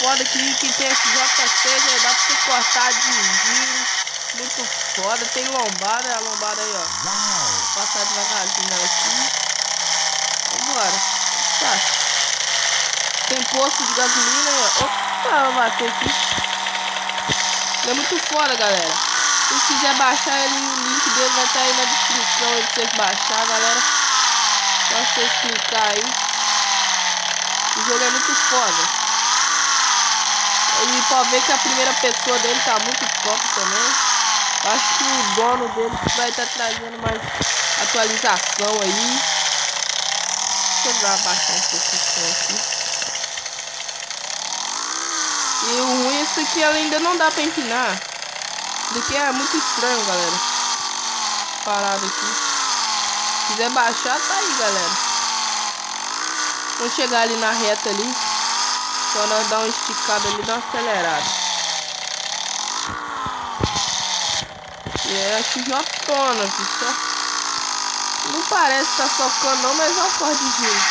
foda aqui, que tem esse J6, aí dá pra você cortar de giro. Muito foda, tem lombada, a lombada aí, ó. Vou passar devagarzinho ela aqui. Vambora. Tá. Tem posto de gasolina aí, ó. Opa, ela bateu aqui. Ele é muito foda, galera. Se quiser baixar ele, o link dele vai estar aí na descrição aí pra vocês baixar, galera. Só vocês clicar aí. O jogo é muito foda. E pode ver que a primeira pessoa dele tá muito top também. Acho que o dono dele vai estar trazendo mais atualização aí. Deixa eu abaixar um pouco o som aqui. E o ruim é isso aqui, ela ainda não dá pra empinar. Isso aqui é muito estranho, galera. Parado aqui. Se quiser baixar, tá aí, galera. Vamos chegar ali na reta ali. Só nós dar uma esticada ali, dar uma acelerada. E é a XJ-tona, só. Não parece que tá socando não, mas é o corte de giro.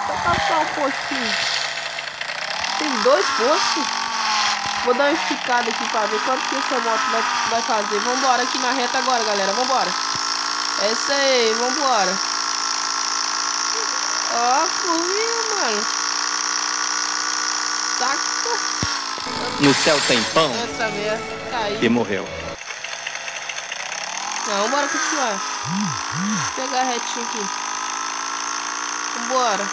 Vou passar um postinho. Tem 2 postos. Vou dar uma esticada aqui pra ver quanto que essa moto vai fazer. Vambora aqui na reta agora, galera. Vambora. É isso aí, vambora. Ó, correu, mano. Saca. No céu tem pão. Essa merda caiu. E morreu. Não, bora continuar. Vou pegar a retinha aqui. Vambora.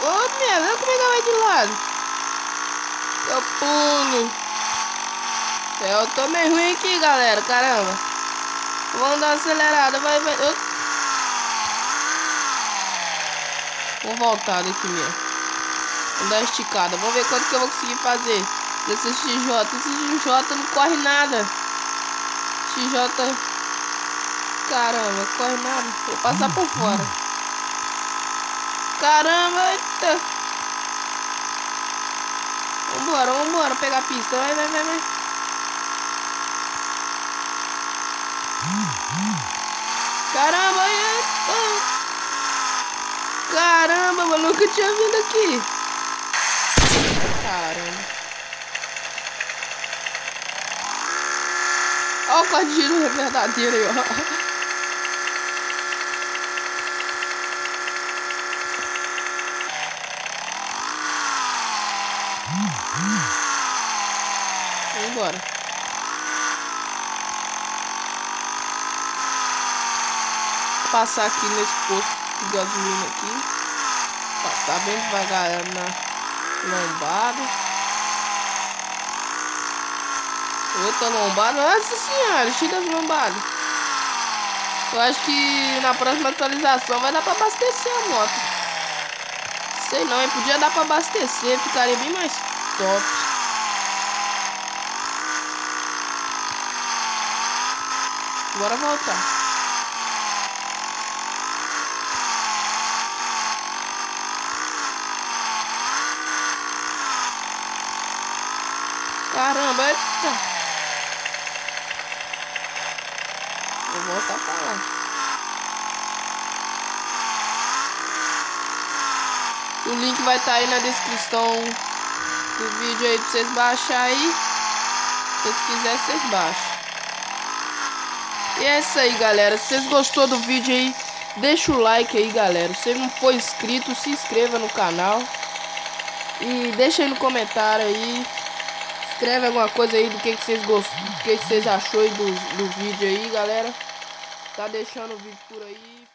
Ô, merda, como é que ela vai de lado? Eu pulo. Eu tô meio ruim aqui, galera. Caramba. Vamos dar uma acelerada. Vai. Vou voltar daqui mesmo. Vamos dar uma esticada. Vamos ver quanto que eu vou conseguir fazer desse XJ. Esse XJ não corre nada. XJ. Caramba, corre nada. Vou passar por fora. Caramba, eita. Vambora, pegar a pista. Vai. Caramba, eita. Caramba, eu nunca tinha vindo aqui. Caramba. Olha o corte de giro verdadeiro aí, ó. Vambora. Vou passar aqui nesse posto de gasolina aqui. Passar bem devagar na lombada. Outra lombada. Nossa senhora, cheio das lombadas. Eu acho que na próxima atualização vai dar pra abastecer a moto. Sei não, hein? Podia dar pra abastecer, ficaria bem mais top. Bora voltar. Caramba, eita. Vou voltar pra lá. O link vai estar aí na descrição do vídeo aí pra vocês baixarem aí. Se vocês quiserem, vocês baixam. E é isso aí, galera. Se vocês gostou do vídeo aí, deixa o like aí, galera. Se não for inscrito, se inscreva no canal. E deixa aí no comentário aí. Escreve alguma coisa aí do que vocês gostam, do que vocês achou aí do vídeo aí, galera. Tá deixando o vídeo por aí.